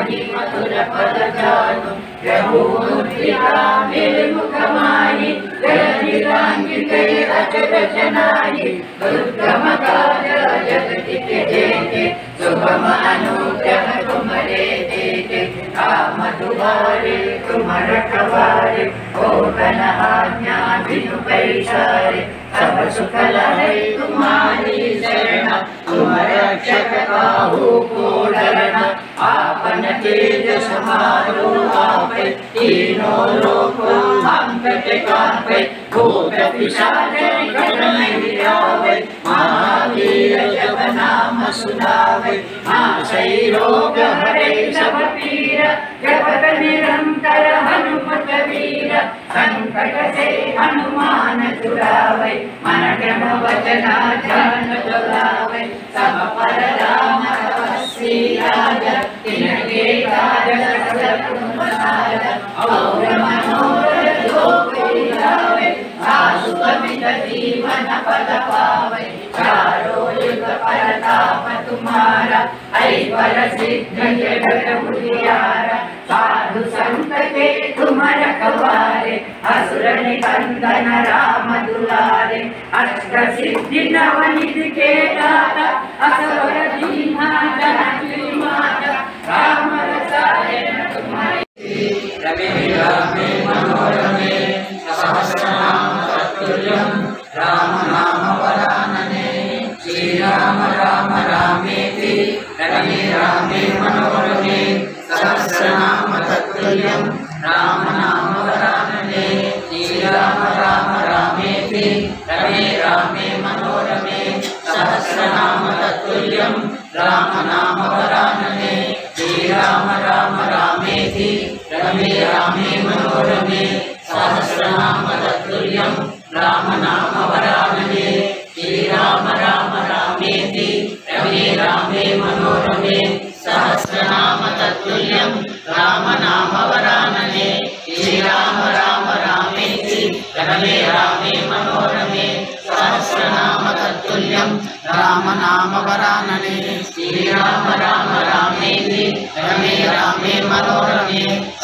पाहि मधुर पद जानु रघुमुद्रिका मेरे मुखमाहि जलधिलांगिते अचरचनाहि दुर्गम काज जगदिक जेते शुभम अनुग्रह तुम्हारे देते काम तुम्हारे तुम रखवारे होतन आज्ञा बिनु पैसारे सब सुख लहै तुम्हारी शरण तुम रक्षक काहू को डरना आपन तेज समारो आपै तीनों लोक हम पे कांपै भूत पिशाच निकट नहीं आवे महावीर जब नाम सुनावे नासै रोग हरै सब पीर जपत निरंतर हनुमत वीर संकट से हनुमान छुड़ावे मन क्रम वचन ध्यान लगावे सब पर राम तपस्वी राजा तिनके काज सकल तुम साजा और मनोरथ जो कोई लावे आसु कमित जीवन पद पावे चारों युग परताप तुम्हारा ऐश्वर सिद्ध जगत उजियारा साधु संत के तुम रखवारे असुर निकंदन राम दुलारे अष्ट सिद्धि नवनिधि के दाता असवर दीना जननी माता राम रसायन तुम्हारे रमे रामे मनोरमे सहस्रनाम तत्तुल्यं राम नाम वरानने श्री राम राम रामेति रमे रामे मनोरमे सहस्रनाम तत्तुल्यं राम नाम वरानने श्री राम राम रामेति रमे रामे मनोरमे सहस्रनाम तत्तुल्यं राम नाम वरानने श्री राम राम रामेति रमे रामे मनोरमे सहस्रनाम तत्तुल्यं राम नाम वरानने श्री राम राम रामेति रमे रामे मनोरमे सहस्रनाम तत्तुल्यं राम नाम वरानने श्री राम राम रामेति रमे रामे मनोरमे सहस्रनाम तत्तुल्यं राम नाम वरानने श्री राम राम रामेति रमे रामे मनोरमे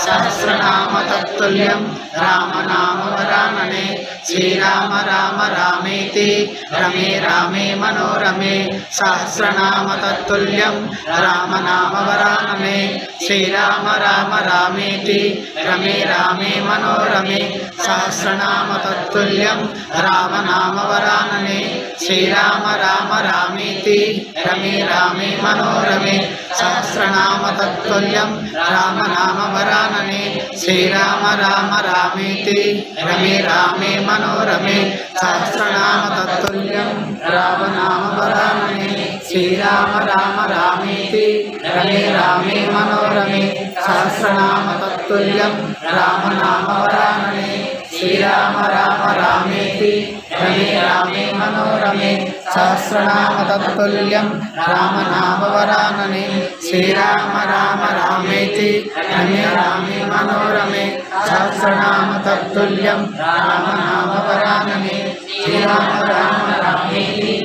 सहस्रनाम तत्तुल्यं राम नाम वरानने श्री राम राम रामेति रमे रामे मनोरमे सहस्रनाम तत्तुल्यं राम नाम वरानने श्री राम राम रामेति रमे रामे मनोरमे सहस्रनाम तत्तुल्यं राम नाम वरानने श्री राम राम रामेति रमे रामे मनोरमे सहस्रनाम तत्तुल्यं राम नाम वरानने श्री राम राम रामेति रमे रामे मनोरमे सहस्रनाम तत्तुल्यं राम नाम वरानने श्री राम राम रामेति रमे रामे मनोरमे सहस्रनाम तत्तुल्यं राम नाम वरानने श्री राम राम रामेति रमे रामे मनोरमे सहस्रनाम तत्तुल्यं राम नाम वरानने श्री राम राम रामेति रमे रामे मनोरमे सहस्रनाम तत्तुल्यं राम नाम वरानने श्री राम राम रामेति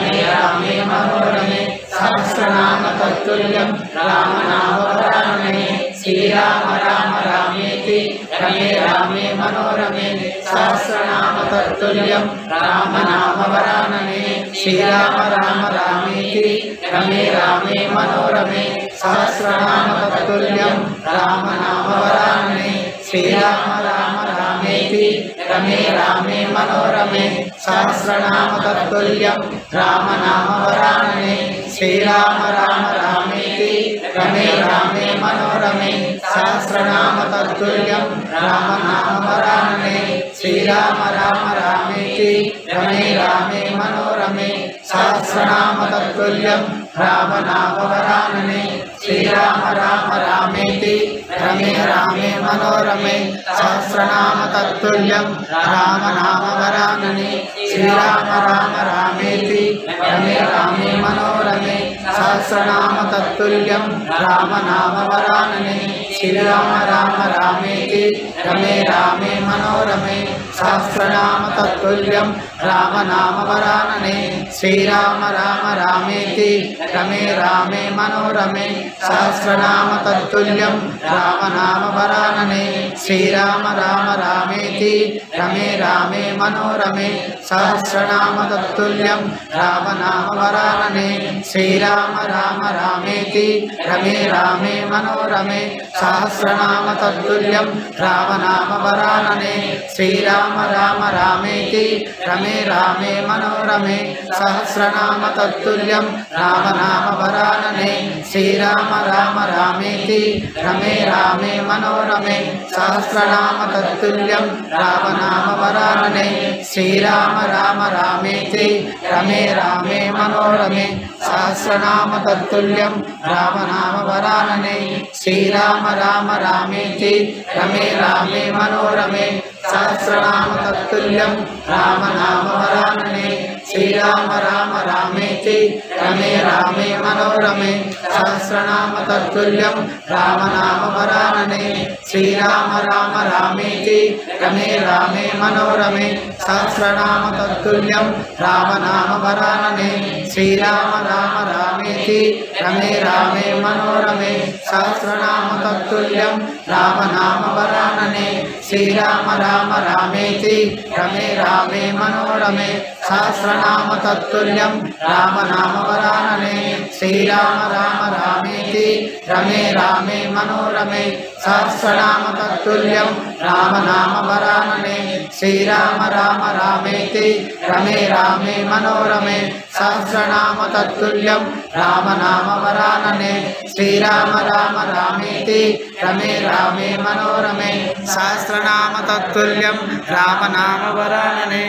रमे रामे मनोरमे सहस्रनाम तत्तुल्यं राम नाम वरानने श्री राम राम रामेति रमे रामे मनोरमे सहस्रनाम तत्तुल्यं राम नाम वरानने श्री राम राम रामेति रमे रामे मनोरमे सहस्रनाम तत्तुल्यं राम नाम वरानने श्री राम राम रामेति रमे रामे मनोरमे सहस्रनाम तत्तुल्यं राम नाम वरानने श्री राम राम रामेति रमे रामे मनोरमे सहस्रनाम तत्तुल्यं राम नाम वरानने श्री राम राम रामेति रमे रामे मनोरमे सहस्रनाम तत्तुल्यं राम नाम वरानने श्री राम राम रामेति रमे रामे मनोरमे सहस्रनाम तत्तुल्यं राम नाम वरानने श्री राम राम रामेति रमे रामे मनोरमे सहस्रनाम तत्तुल्यं राम नाम वरानने श्री राम राम रामेति रमे रामे मनोरमे सहस्रनाम तत्तुल्यं रामनाम वरानने श्रीराम राम रामेति रमे रामे मनोरमे सहस्रनाम तत्तुल्यं रामनाम वरानने श्रीराम राम रामेति रमे रामे मनोरमे सहस्रनाम तत्तुल्यं रामनाम वरानने श्रीराम राम रामेति रमे रामे मनोरमे सहस्रनाम तत्तुल्यं रामनाम वरानने श्रीराम राम रामेति रमे रामे मनोरमे सहस्रनाम तत्तुल्यं रामनाम वरानने श्रीराम राम रामेति रमे रामे मनोरमे सहस्रनाम तत्तुल्यं रामनाम वरानने श्रीराम राम रामेति रमे रामे मनोरमे सहस्रनाम तत्तुल्यं रामनाम वरानने श्रीराम राम रामेति रमे रामे मनोरमे सहस्रनाम तत्तुल्यं रामनाम वरानने श्रीराम राम रामेति रमे रामे मनोरमे सहस्रनाम तत्तुल्यं रामनाम वरानने श्रीराम राम रामेति रमे रामे मनोरमे सहस्रनाम तत्तुल्यं रामनाम वरानने श्रीराम राम रामेति रमे रामे मनोरमे सहस्रनाम तत्तुल्यं रामनाम वरानने श्रीराम राम रामेति रमे रामे मनोरमे सहस्रनाम तत्तुल्यं रामनाम वरानने श्रीराम राम रामेति रमे रामे मनोरमे सहस्रनाम तत्तुल्यं रामनाम वरानने श्रीराम राम रामेति रमे रामे मनोरमे सहस्रनाम तत्तुल्यं रामनाम वरानने श्रीराम राम रामेति रमे रामे मनोरमे सहस्रनाम तत्तुल्यं रामनाम वरानने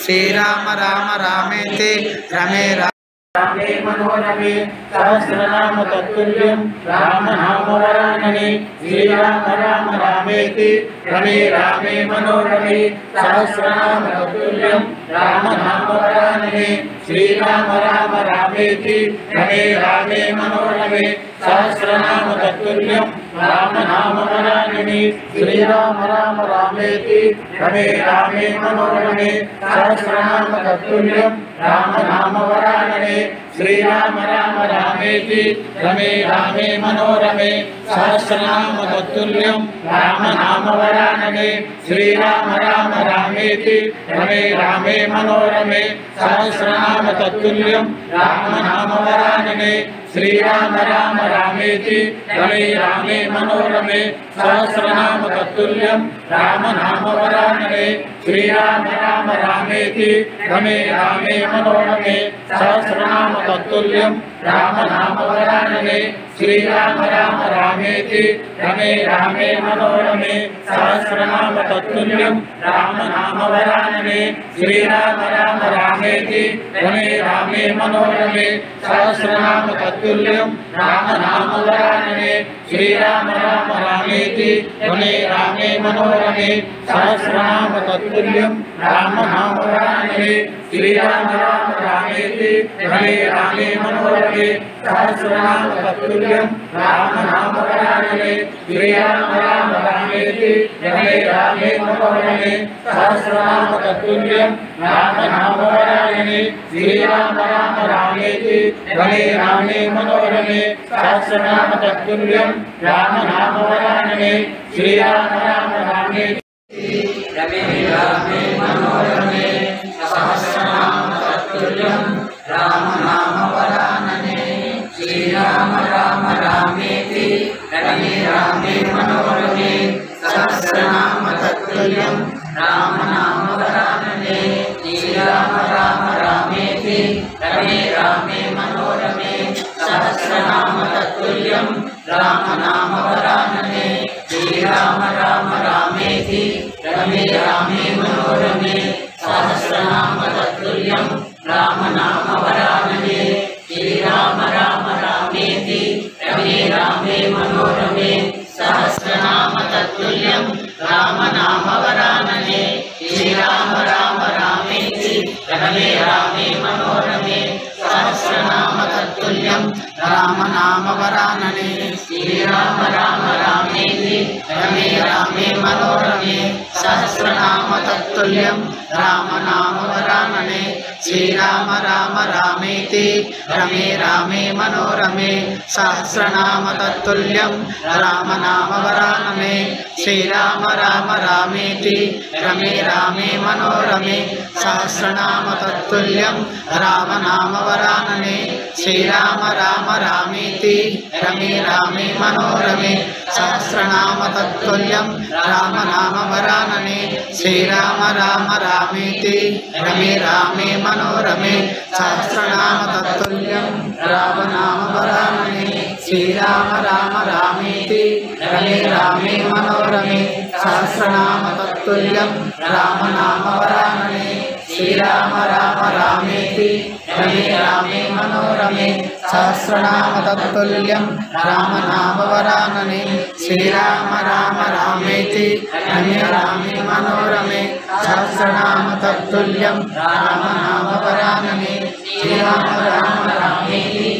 श्रीराम राम रामेति रमे रामे मनोरमे सहस्रनाम तत्तुल्यं रामनाम वरानने श्रीराम राम रामेति रमे रामे मनोरमे सहस्रनाम तत्तुल्यं रामनाम वरानने श्रीराम राम रामेति रमे रामे मनोरमे सहस्रनाम तत्तुल्यं रामनाम वरानने श्रीराम राम रामेति रमे रामे मनोरमे सहस्रनाम तत्तुल्यं रामनाम वरानने श्रीराम राम रामेति रमे रामे मनोरमे सहस्रनाम तत्तुल्यं रामनाम वरानने श्रीराम राम रामेति रमे रामे मनोरमे सहस्रनाम तत्तुल्यं रामनाम वरानने श्रीराम राम रामेति रमे रामे मनोरमे सहस्रनाम तत्तुल्यं रामनाम वरानने श्रीराम राम रामेति रमे रामे मनोरमे सहस्रनाम तत्तुल्यं रामनाम वरानने श्रीराम राम रामेति रमे रामे मनोरमे सहस्रनाम तत्तुल्यं रामनाम वरानने श्रीराम राम रामेति रमे रामे मनोरमे सहस्रनाम तत्तुल्यं रामनाम वरानने श्रीराम राम रामेति रमे रामे मनोरमे सहस्रनाम तत्तुल्यं रामनाम वरानने श्रीराम राम रामेति रमे रामे मनोरमे सहस्रनाम तत्तुल्यं रामनाम वरानने श्रीराम राम रामेति रमे रामे मनोरमे सहस्रनाम तत्तुल्यं रामनाम वरानने श्रीराम राम रामेति रमे रामे मनोरमे सहस्रनाम तत्तुल्यं रामनाम वरानने श्रीराम राम रामेति रमे रामे मनोरमे सहस्रनाम तत्तुल्यं रामनाम वरानने श्रीराम राम रामेति रमे रामे मनोरमे सहस्रनाम तत्तुल्यं रामनाम वरानने श्रीराम राम रामेति रमे रामे मनोरमे सहस्रनाम तत्तुल्यं रामनाम वरानने श्रीराम राम रामेति रमे रामे मनोरमे सहस्रनाम तत्तुल्यं रामनाम वरानने श्रीराम राम रामेति रमे रामे मनोरमे सहस्रनाम तत्तुल्यं रामनाम वरानने श्रीराम राम रामेति रमे रामे मनोरमे सहस्रनाम तत्तुल्यं रामनाम वरानने श्रीराम रमे रामे मनोरमे सहस्रनाम तत्तुल्यं रामनाम वरानने श्रीराम राम रामेति रमे रामे मनोरमे सहस्रनाम तत्तुल्यं रामनाम वरानने श्रीराम राम रामेति रमे रामे मनोरमे सहस्रनाम तत्तुल्यं रामनाम वरानने श्रीराम राम रामेति रमे रामे मनोरमे सहस्रनाम तत्तुल्यं रामनाम वरानने श्रीराम राम रामेति रमे रामे मनोरमे सहस्रनाम तत्तुल्यं रामनाम वरानने श्रीराम राम रामेति रमे रामे मनोरमे सहस्रनाम तत्तुल्यं रामनाम वरानने श्रीराम राम रामेति रमे रामे मनोरमे सहस्रनाम तत्तुल्यं रामनाम वरानने श्रीराम राम रामेति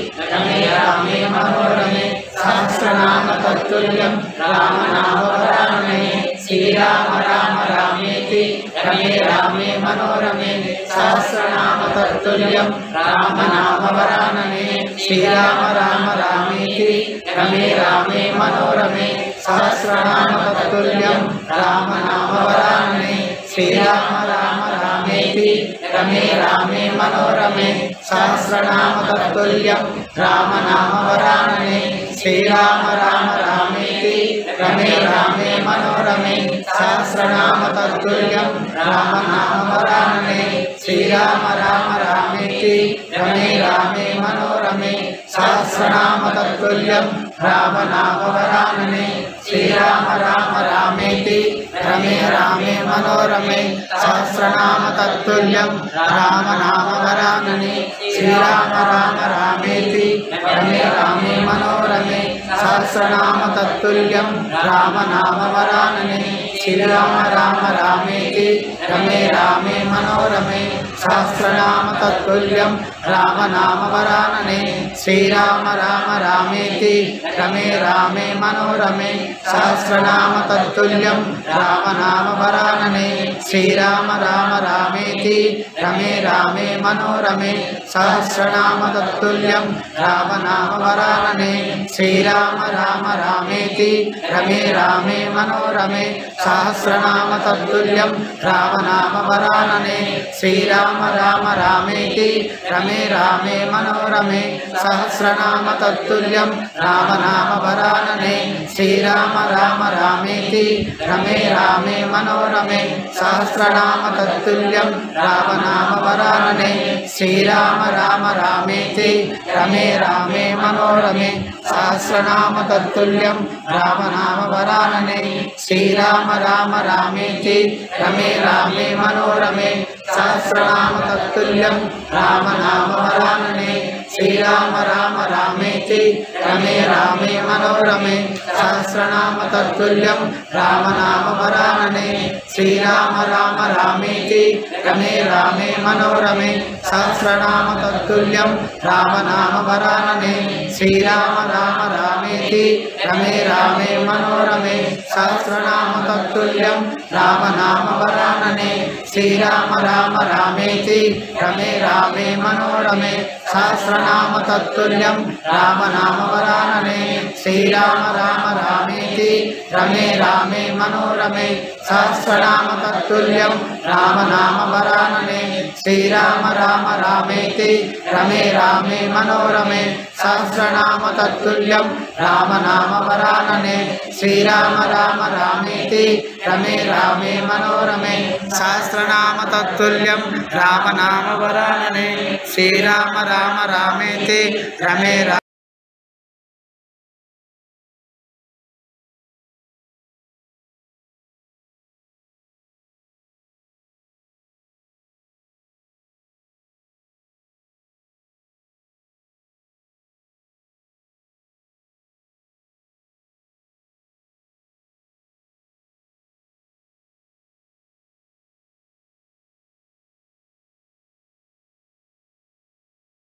रमे रामे मनोरमे सहस्रनाम तत्तुल्यं रामनाम वरानने श्रीराम राम रामेति रमे रामे मनोरमे सहस्रनाम तत्तुल्यं रामनाम वरानने श्रीराम राम रामेति रमे रामे मनोरमे सहस्रनाम तत्तुल्यं रामनाम वरानने श्रीराम राम रामेति रमे रामे मनोरमे सहस्रनाम तत्तुल्यं रामनाम वरानने श्रीराम राम रामेति रमे रामे मनोरमे सहस्रनाम तत्तुल्यं रामनाम वरानने श्रीराम राम रामेति रमे रामे मनोरमे सहस्रनाम तत्तुल्यं रामनाम वरानने श्रीराम राम रामेति रमे रामे मनोरमे सहस्रनाम तत्तुल्यं रामनाम वरानने श्रीराम राम रामेति रमे रामे मनोरमे सहस्रनाम तत्तुल्यं रामनाम वरानने श्रीराम राम रामेति रमे रामे मनोरमे सहस्रनाम तत्तुल्यं रामनाम वरानने श्रीराम राम रामेति रमे रामे मनोरमे सहस्रनाम तत्तुल्यं रामनाम वरानने श्रीराम राम रामेति रमे रामे मनोरमे सहस्रनाम तत्तुल्यं रामनाम वरानने श्रीराम राम रामेति रमे रामे मनोरमे सहस्रनाम तत्तुल्यं रामनाम वरानने श्रीराम राम रामेति रमे रामे मनोरमे सहस्रनाम तत्तुल्यं रामनाम वरानने श्रीराम राम रामेति रमे रामे मनोरमे सहस्रनाम तत्तुल्यं रामनाम वरानने श्रीराम राम रामेति रमे रामे मनोरमे सहस्रनाम तत्तुल्यं रामनाम वरानने श्रीराम राम रामेति रमे रामे मनोरमे सहस्रनाम तत्तुल्यं रामनाम वरानने श्रीराम राम रामेति रमे रामे मनोरमे सहस्रनाम तत्तुल्यं रामनाम वरानने श्रीराम राम रामेति रमे रामे मनोरमे सहस्रनाम तत्तुल्यं रामनाम वरानने श्रीराम राम रामेति रमे रामे मनोरमे सहस्रनाम तत्तुल्यं रामनाम वरानने श्रीराम राम रामेति रमे रामे मनोरमे सहस्रनाम तत्तुल्यं रामनाम वरानने श्रीराम राम रामेति रमे रामे मनोरमे सहस्रनाम तत्तुल्यं रामनाम वरानने श्रीराम राम रामेति रमे रामे मनोरमे सहस्रनाम तत्तुल्यं रामनाम वरानने श्रीराम राम रामेति रमे रामे मनोरमे सहस्रनाम तत्तुल्यं रामनाम वरानने श्रीराम राम रामेति रमे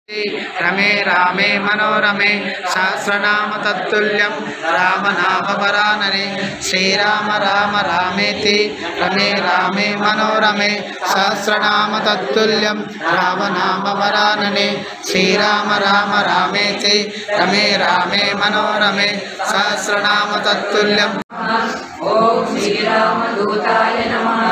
रमे रामे मनोरमे सहस्रनाम तत्तुल्यं रामनामवरानने श्रीराम राम रामेति रमे रामे मनोरमे सहस्रनाम तत्तुल्यं रामनामवरानने श्रीराम राम रामेति रमे रामे मनोरमे सहस्रनाम तत्तुल्यं। ओम श्रीरामदूताय नमः।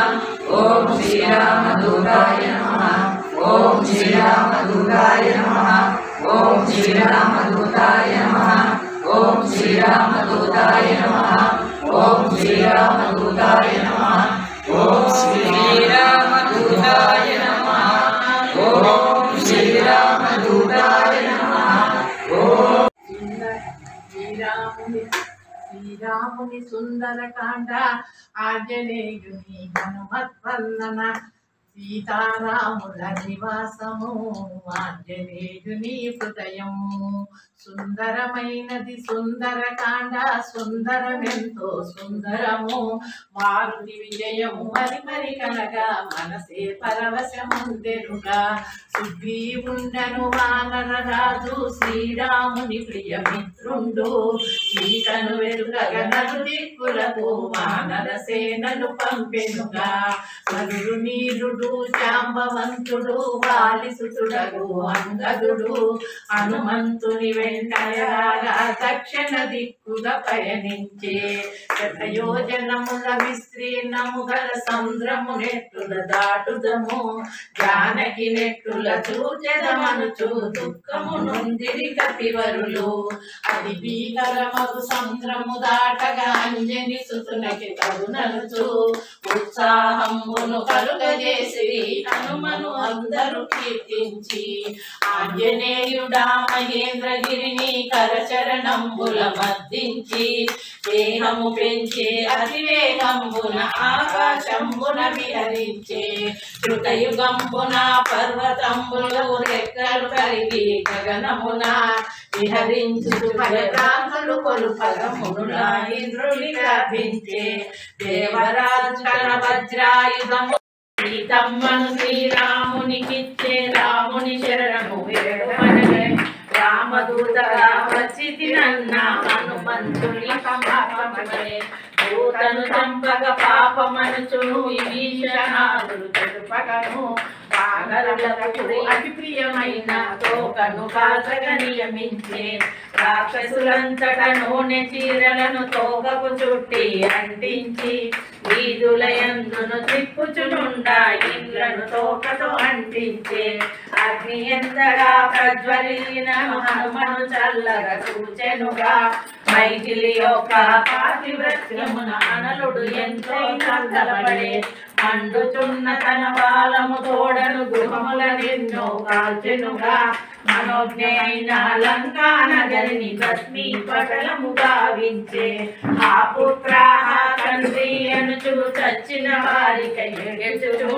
ओम श्रीरामदूताय नमः। ओम श्रीरामदूताय नमः। ओम श्रीरामदूताय नमः। ओम श्रीरामदूताय नमः। ओम श्रीरामदूताय नमः। ओम श्रीरामदूताय नमः। ओम श्रीरामदूताय नमः। ओम శ్రీరాముని సుందరకాండ ఆంజనేయుని హనుమద్వర్ణన సీతారాముల నివాసము ఆంజనేయుని హృదయము సుందరమైనది సుందరకాండ సుందరమెంతో సుందరము మారుతి విజయము మరి మరి కనగా మనసే పరవశముందెనుగా సుగ్రీవుండను వానర రాజు శ్రీరాముని ప్రియమిత్రుండు సీతను వెతుకగా నలు దిక్కులకు వానర సేనలు పంపెనుగా నలుడు నీరుడు జాంబవంతుడు వాలిసుతుడగు అంగదుడు హనుమంతుని వెంటరాగా దక్షిణ దిక్కుగా పయనించే శతయోజనముల విస్తీర్ణము గల సముద్రము నెట్టుల దాటుదము జానకి నెట్టుల చూచెదమనుచు దుఃఖము నొందిరి కపివరులు అది భీకరమగు సముద్రము దాటగా అంజని సుతునకి కరుణనుచు ఉత్సాహమును కలుగజేసి హనుమను అందరూ కీర్తించి ఆంజనేయుడా మహేంద్రగిరిని కరచరణంబుల మద్దించి దేహము పెంచే అతివేగంబున ఆకాశంబున విహరించే కృతయుగంబున పర్వతంబులు రెక్కలు కరిగి గగనమున విహరించు భయభ్రాంతులు కొలుపగమునులా ఇంద్రుని ప్రార్థించే దేవరాజు కల వజ్రాయుధము సీతమ్మను శ్రీరామునికిచ్చే రాముని శరణము వేడుమనగే రామదూతగా వచ్చితినన్న హనుమంతుని పాపమనే దూతను చంపగ పాపమనుచు విభీషణాదులు తెలుపగను వానరులకు అతి ప్రియమైన తోకను కాచగా నియమించే రాక్షసులంతట నూనె చీరలను తోకకు చుట్టి అంటించి వీధులయందును తిప్పుచునుండా ఇండ్లను తోకతో అంటించే అగ్ని ఎంతగా ప్రజ్వలిన హనుమను చల్లగా చూచెనుగా మైథిలి యొక్క పాతివ్రత్యమున అనలుడు ఎంతో చల్లబడే మండుచున్న తన బాలము తోడను గృహములనెన్నో కాల్చెనుగా మనోజ్ఞ అయిన లంకా నగరిని భస్మీపటలము గావించే ఆ పుత్ర తండ్రి అనుచు చచ్చిన వారిక ఎగచును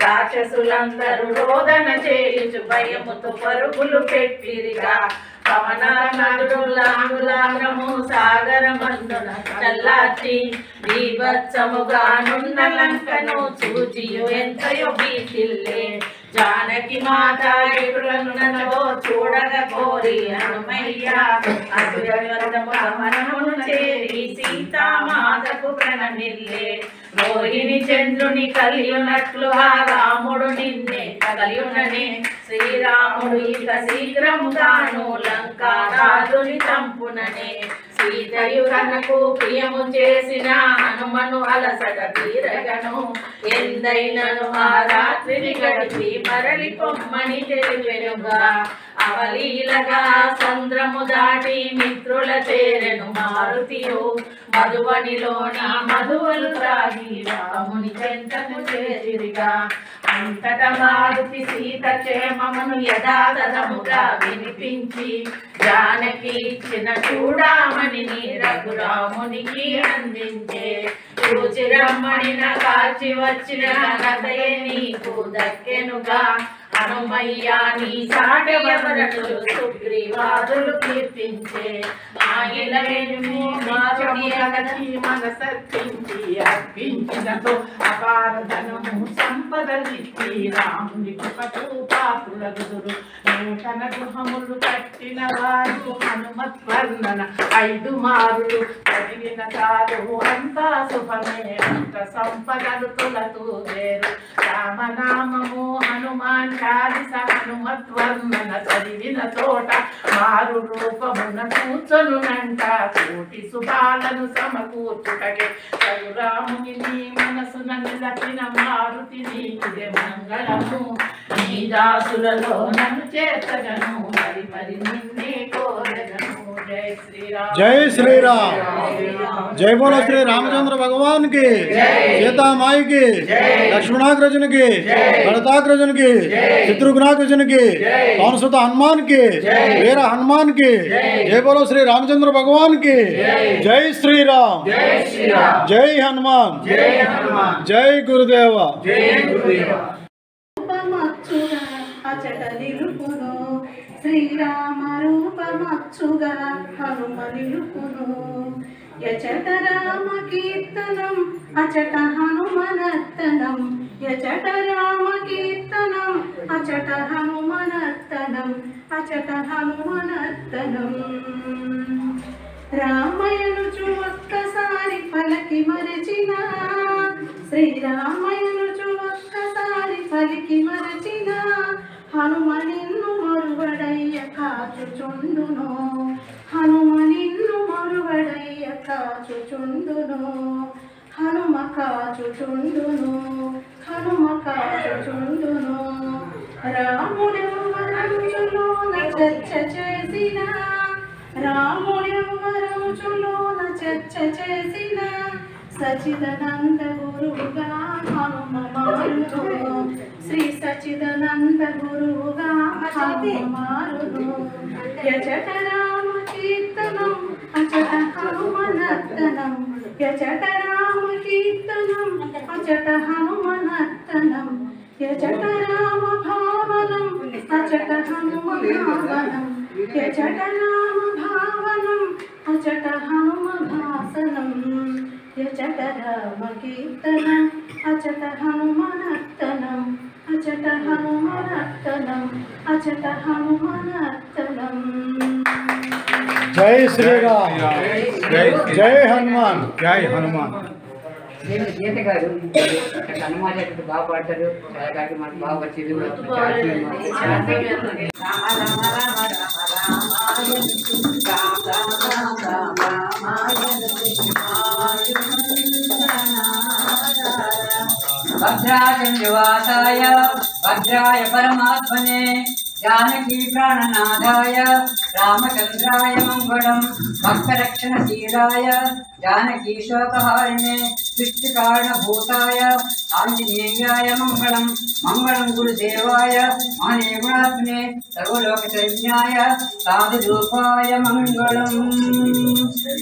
రాక్షసులందరూ రోదన చేయుచు భయముతో పరుగులు పెట్టిరిగా పవనాంగులాంగులాంగము సాగరమందున చల్లార్చి బీభత్సముగానున్న లంకను చూచియు ఎంతయో భీతిల్లే జానకి మాత ఎటులనున్నదో చూడగ కోరి హనుమయ్య అసురమును చేరి సీతామాతకు ప్రణమిల్లే రోహిణి చంద్రుని కలియునట్లుగా రాముడు నిన్నే కలియుననే శ్రీరాముడు ఇక శీఘ్రముగాను లంకారాజుని చంపుననే సీతయు తనకు ప్రియము చేసిన హనుమను అలసట తీరగను ఎందైనను ఆ రాత్రిని గడిపి మరలి పొమ్మని తెలిపెనుగా అవలీలగా సంద్రము దాటి మిత్రుల చేరెను మారుతియు మధువనిలోని మధువలు త్రాగి రాముని చెంతకు చేరిగా అంతట మారుతి సీత క్షేమమును యథాతథముగా వినిపించి జానకి ఇచ్చిన చూడామణి రఘురామునికి అందించే రుచిరమ్మడిన కాల్చి వచ్చిన ఘనతయే నీకు దక్కెనుగా హనుమయ్య నీ సాటెవరను సుగ్రీవాదులు కీర్తించే ఆయన మనసర్పించి అర్పించినతో అపార ధనము సంపదలిచ్చి రాముని కృపకు పాత్రులగుదురు లంకన గృహములు కట్టిన వారు హనుమత్ వర్ణన 5 మారులు చదివిన చాలు అంతా శుభమే అంత సంపదలు తొలతూరేరు రామనామము హనుమాన్ చాలిస హనుమత్ వర్ణన చదివిన చోట మారు రూపమున కూర్చొనునంట కోటి శుభాలను సమకూర్చుటకే రఘురాముని నీ మనసున నిలపిన మారుతి నీకిదే మంగళము నీ దాసులలో నన్ను చేర్చగను మరి మరి నిన్నే కోరగను జై శ్రీరామ్ జై శ్రీరామ్ జై బోలో శ్రీ రామచంద్ర భగవాన్ की सीतामाई की लक्ष्मणाग्रजन की भरताग्रजन की शत्रुघ्नाग्रजन की पवनसुत हनुमान की वीर हनुमान की जय बोलो श्री रामचंद्र भगवान की जय श्रीराम जय हनुमान जय गुरुदेव అచట నిలుపును శ్రీరామ రూపమచ్చుగా హనుమ నిలుపును యచట రామ కీర్తనం అచట హనుమనర్తనం యచట రామ కీర్తనం అచట హనుమనర్తనం అచట హనుమనర్తనం రామయనుచు ఒక్కసారి పలకి మరచిన శ్రీరామయనుచు ఒక్కసారి పలికి మరచిన హనుమ నిన్ను మరువడయ్య కాచుచుండును హనుమ నిన్ను మరువడయ్య కాచుచుండును హనుమ కాచుచుండును హనుమ కాచుచుండును రాముడెవ్వరంచులోన చర్చ చేసిన రాముడెవ్వరంచులోన చర్చ చేసిన సచిదానంద గురువుగా హనుమ మారును శ్రీ సచిదానంద గురువుగా హనుమ మారును యచట రామ కీర్తనం అచట హనుమనర్తనం యచట రామ కీర్తనం అచట హనుమనర్తనం యచట రామ భావనం అచట హనుమ భావనం యచట రామ భావనం అచట హనుమ భాసనం యచట రామ కీర్తనం అచట హనుమనర్తనం అచట హనుమనర్తనం అచట హనుమనర్తనం जय श्री राम जय हनुमान जय हनुमान గీత గారు హనుమాన్ బాగా పాడతారు కళాకారులు మనకు బాగా వచ్చేది భద్రాయ నివాసాయ భద్రాయ పరమాత్మనే जानकी प्राणनाथाय रामचंद्राय मंगलम भक्तरक्षणशीलाय जानकी शोकहारिणे सृष्टिकारणभूताय आंजनेयाय मंगलम मंगलम गुरुदेवाय महने गुणात्मने सर्वलोकचरण्याय साधुरूपाय मंगलम।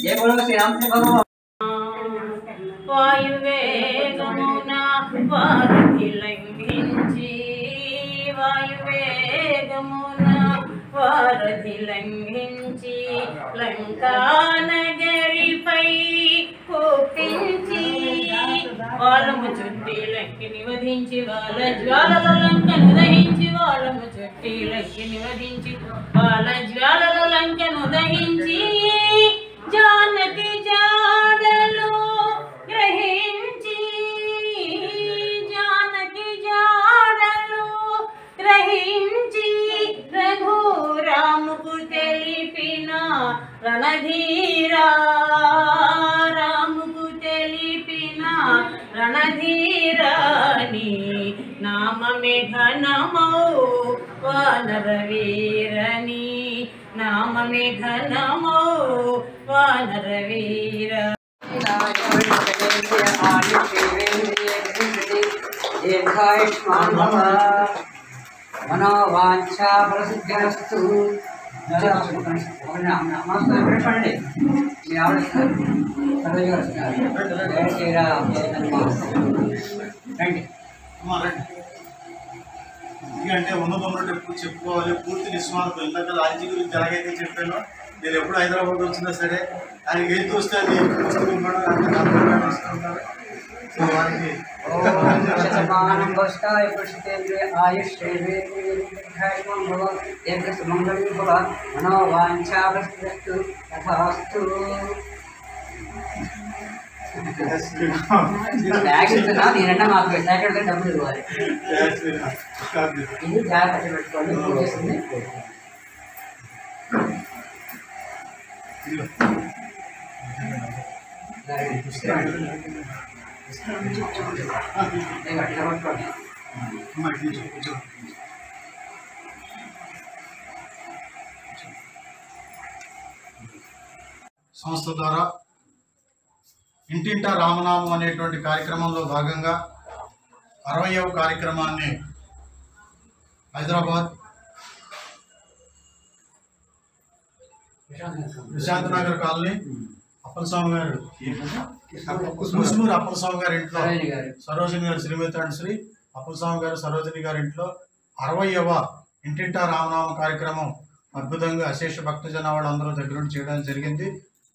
जय बोलो श्री रामचंद्र भगवान। వాయువేగమునా వారిని లంఘించి వాయువేగమునా వారధి లంఘించి లంకానగరిపై కోపించి వాళ్ళము చుట్టి లంకిని వధించి వాళ్ళ జ్వాలల లంకను దహించి వాళ్ళము చుట్టి లంకిని వధించి వాళ్ళ జ్వాలల లంకను దహించి జానకి జాడలు గ్రహించి జానకి జాడలు గ్రహించి రఘురాముకు తెలిపిన రణధీరా రాముకు తెలిపిన రణధీరాని నామమే ఘనమౌ వానర వీరని నామమే ఘనమౌ వానర వీర। मनोवांछा प्रसिद्धिरस्तु। जय श्री राम जय हनुमान। అంటే ఉన్నదొన్నట్టు ఎప్పుడు చెప్పుకోవాలి, పూర్తి నిస్వార్థం. ఇందాక లాంచి గురించి ఎలాగైతే చెప్పానో, నేను ఎప్పుడు హైదరాబాద్ వచ్చినా సరే ఆయనకి ఏది వస్తే అది పుస్తకం కూడా అంత వారికి शतमानं भवस्काय पुरुषतेन्द्रिय आयुष्येवेन्द्रियं भव यज्ञस्य मङ्गलं भव मनोवाञ्छावस्तु तथास्तु నేనన్నా మాకు ప్యాకెట్ డబ్బులు ఇవ్వాలి ఇది జాగ్రత్త పెట్టుకోండి పూజ చేస్తుంది సంస్థ ద్వారా ఇంటింటా రామనామం అనేటువంటి కార్యక్రమంలో భాగంగా 60వ కార్యక్రమాన్ని హైదరాబాద్ ప్రశాంత్ నగర్ కాలనీ అప్పలస్వామి గారు ముస్మూరు అప్పలస్వామి గారి ఇంట్లో సరోజిని గారు శ్రీమతి అండ్ శ్రీ అప్పలస్వామి గారు సరోజిని గారి ఇంట్లో 60వ ఇంటింటా రామనామ కార్యక్రమం అద్భుతంగా అశేష భక్తజన వాళ్ళందరూ దగ్గరుండి చేయడం జరిగింది.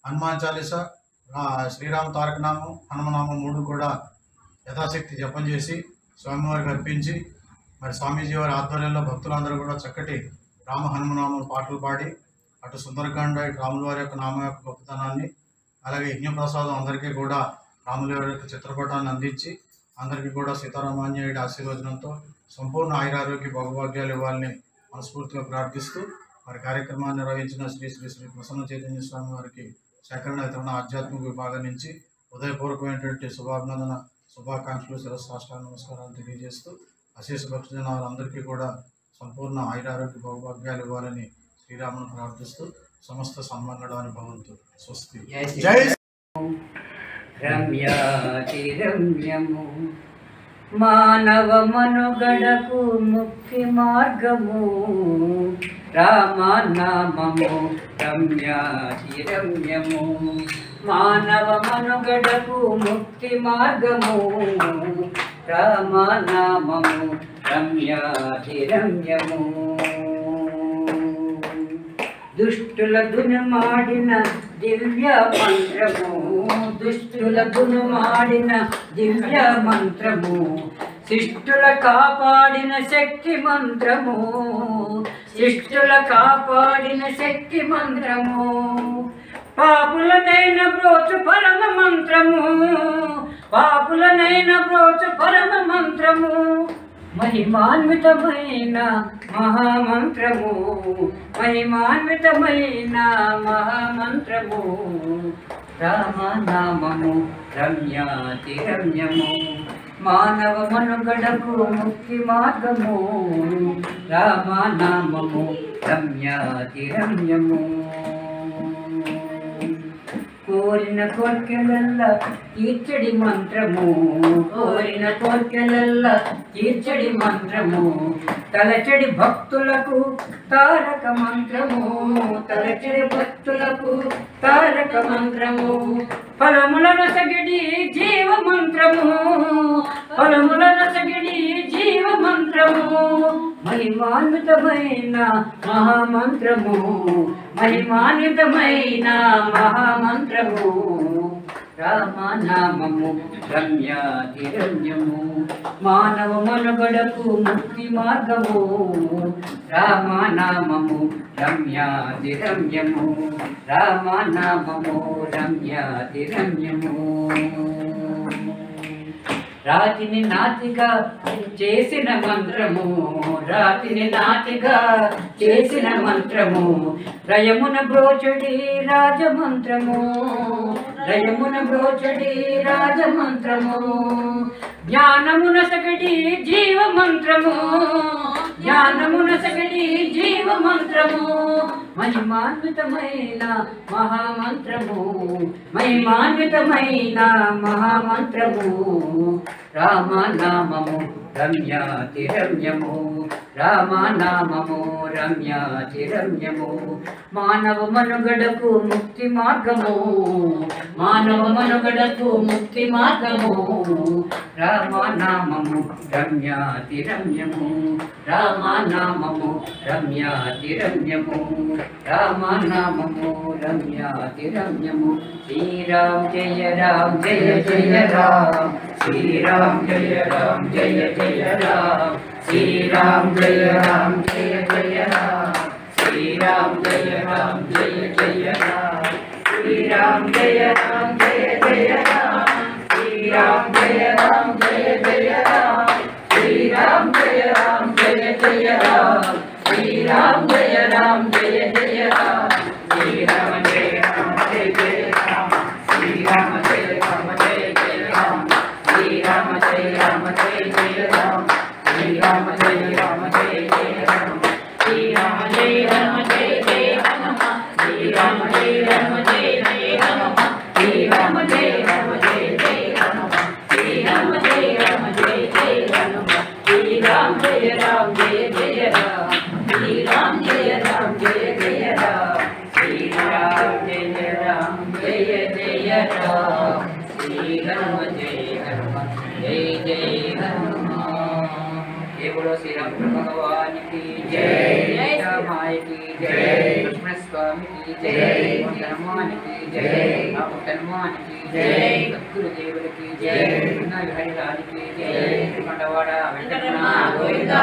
హనుమాన్ చాలీసా, శ్రీరామ తారకనామం, హనుమనామం 3 కూడా యథాశక్తి జపం చేసి స్వామివారికి అర్పించి మరి స్వామీజీ వారి ఆధ్వర్యంలో భక్తులందరూ కూడా చక్కటి రామ హనుమనామం పాటలు పాడి అటు సుందరకాండ ఇటు రాముల వారి యొక్క నామం యొక్క గొప్పతనాన్ని అలాగే యజ్ఞప్రసాదం అందరికీ కూడా రాముల వారి యొక్క చిత్రపటాన్ని అందించి అందరికీ కూడా సీతారామాంజనేయుడి ఆశీర్వచనంతో సంపూర్ణ ఆయురారోగ్య భోగభాగ్యాలు ఇవ్వాలని మనస్ఫూర్తిగా ప్రార్థిస్తూ మరి కార్యక్రమాన్ని నిర్వహించిన శ్రీ శ్రీ శ్రీ ప్రసన్న చైతన్య స్వామి వారికి సేకరణ వితరణ ఆధ్యాత్మిక విభాగం నుంచి హృదయపూర్వకమైనటువంటి శుభాభినందన శుభాకాంక్షలు శిరస్సాష్టాంగ నమస్కారాలు తెలియజేస్తూ అశేష భక్తజన వారందరికీ కూడా సంపూర్ణ ఆయురారోగ్య భోగభాగ్యాలు ఇవ్వాలని శ్రీరామును ప్రార్థిస్తూ సమస్త సన్మంగళాన్ని భవంతు. స్వస్తి. జై రమ్యాతిరమ్యము మానవ మనుగడకు ముక్తి మార్గము రామనామము రమ్యాతిరమ్యము మానవ మనుగడకు ముక్తి మార్గము రామనామము రమ్యాతిరమ్యము దుష్టుల దునుమాడిన దివ్య మంత్రము దుష్టుల దునుమాడిన దివ్య మంత్రము శిష్టుల కాపాడిన శక్తి మంత్రము శిష్టుల కాపాడిన శక్తి మంత్రము పాపులనైన బ్రోచు పరమ మంత్రము పాపులనైన బ్రోచు పరమ మంత్రము మహిమాన్వితమైన మహామంత్రము మహిమాన్వితమైన మహామంత్రము రామనామము రమ్యాతిరమ్యము మానవ మనుగడకు ముక్తి మార్గము రామనామము రమ్యాతిరమ్యము కోరిన కోర్కెలల్ల తీర్చడి మంత్రము కోరిన కోర్కెలల్ల తీర్చడి మంత్రము తలచడి భక్తులకు తారక మంత్రము తలచడి భక్తులకు తారక మంత్రము ఫలములను సగిడి జీవ మంత్రము ఫలములను సగిడి జీవ మంత్రము మహిమాన్వితమైన మహామంత్రము మహిమాన్వితమైన మహామంత్రము రామనామము రమ్యాతిరమ్యము మానవ మనుగడకు ముక్తి మార్గము రామనామము రమ్యాతిరమ్యము రామనామము రమ్యాతిరమ్యము రాతిని నాతిగా చేసిన మంత్రము రాతిని నాతిగా చేసిన మంత్రము రయమున బ్రోచడి రాజమంత్రము రయమున బ్రోచడి రాజమంత్రము జ్ఞానమున సగడి జీవ మంత్రము జ్ఞానమున సగడి జీవ మంత్రము మహిమాన్వితమైన మహామంత్రము మహిమాన్వితమైన మహామంత్రము రామనామము రమ్యాతి రమ్యము రామనామము రమ్యాతి రమ్యము మానవ మనుగడకు ముక్తి మార్గము మానవ మనుగడకు ముక్తి మార్గము రామనామము రమ్యాతి రమ్యము రామనామము రమ్యాతి రమ్యము రామనామము రమ్యాతి రమ్యము శ్రీరామ్ జయ రామ్ జయ జయ రామ్ శ్రీరామ్ జయ రామ్ జయ జయ రామ్ శ్రీరామ్ జయ రామ్ జయ జయ రామ్ శ్రీరామ్ జయ రామ్ జయ జయ రామ్ శ్రీరామ్ జయ రామ్ జయ జయ రామ్ శ్రీరామ్ జయ రామ్ జయ జయ రామ్ శ్రీరామ్ జయ రామ్ జయ జయ రామ్ శ్రీరామ్ జయ రామ్ జయ జయ రామ్ శ్రీరామ జయ రామ జయ జయ రామ శ్రీరామ జయ రామ జయ జయ రామ శ్రీరామ జయ రామ జయ జయ రామ శ్రీరామ జయ రామ జయ జయ రామ శ్రీరామ జయ రామ జయ జయ రామ శ్రీరామ జయ రామ జయ జయ రామ శ్రీరామ జయ రామ జయ జయ రామ శ్రీరామ జయ రామ జయ జయ రామ శ్రీరామ జయ రామ జయ జయ రామ శ్రీరామ జయ రామ జయ జయ రామ శ్రీరామ జయ రామ జయ జయ రామ శ్రీరామ జయ రామ జయ జయ రామ ये बोलो श्री राम भगवान की जय रामाय की जय कृष्ण स्वामी की जय हनुमान की जय हनुमान की जय गुरुदेव की जय हरिलाल की जय मंडवाड़ा वेंकटरमण गोविंदा